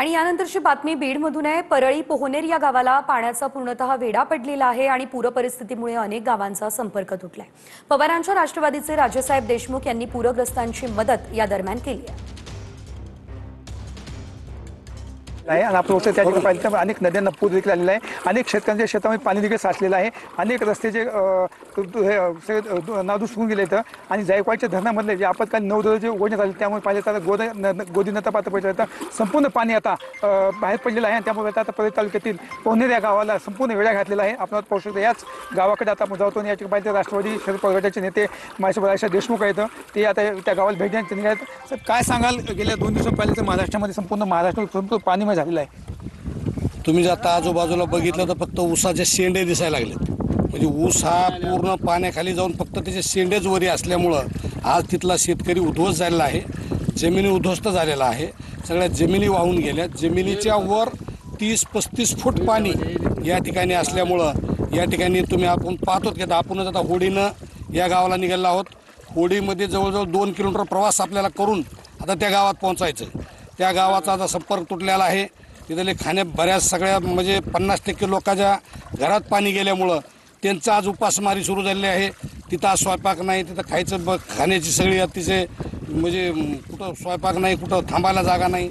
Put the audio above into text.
आणि यानंतरची बातमी बीडमधून आहे। परळी पोहनेर या गावाला पाण्याचा पूर्णतः वेढा पडलेला आहे आणि पूरपरिस्थितीमुळे अनेक गावांचा संपर्क तुटलाय। पवारांच्या राष्ट्रवादीचे राजेसाहेब देशमुख यांनी पूरग्रस्तांची मदत या दरम्यान केली आहे। आहे आणि आपण त्या ठिकाणी पाहिलं तर अनेक नद्यांना पूर देखील आलेला आहे। अनेक शेतकऱ्यांच्या शेतामध्ये पाणी देखील साचलेलं आहे। अनेक रस्त्याचे नादुरुस्त होऊन गेले तर आणि जायकवाडच्या धरणामधले जे आपत्कालीन 9 दरवाजे उघडण्यात आले त्यामुळे पाहिलं तर गोदी नदी पातळीपर्यंत संपूर्ण पाणी आता बाहेर पडलेलं आहे। त्यामुळे आता परळी तालुक्यातील पोहनेर या गावाला संपूर्ण वेढा घातलेला आहे। आपण पाहू शकतो याच गावाकडे आता आपण जातो। या ठिकाणी पाहिलं राष्ट्रवादी शरद पवार गटाचे नेते माझ्यासोबत राजेसाहेब देशमुख आहेत, ते आता त्या गावाला भेट देण्यात निघाले। सर, काय सांगाल, गेल्या 2 दिवस पहिले तर महाराष्ट्रामध्ये संपूर्ण महाराष्ट्र पाणीमय झालेलं आहे। तुम्ही जर आता आजूबाजूला बघितलं तर फक्त ऊसाचे शेंडे दिसायला लागलेत। म्हणजे ऊस हा पूर्ण पाण्याखाली जाऊन फक्त त्याचे शेंडेच वरी असल्यामुळं आज तिथला शेतकरी उद्ध्वस्त झालेला आहे। जमिनी उद्ध्वस्त झालेला आहे। सगळ्या जमिनी वाहून गेल्या। जमिनीच्या वर 30-35 फूट पाणी या ठिकाणी असल्यामुळं या ठिकाणी आपण पाहतो की आपणच आता होडीनं या गावाला निघालेलो आहोत। होडीमध्ये जवळजवळ 2 किलोमीटर प्रवास आपल्याला करून आता त्या गावात पोहोचायचं। त्या गावाचा आता संपर्क तुटलेला आहे। तिथले बऱ्याच सगळ्या म्हणजे 50% लोकांच्या घरात पाणी गेल्यामुळं त्यांचं आज उपासमारी सुरू झालेली आहे। तिथं आज स्वयंपाक नाही, तिथं खाण्याची सगळी अतिशय म्हणजे कुठं स्वयंपाक नाही, कुठं थांबायला जागा नाही।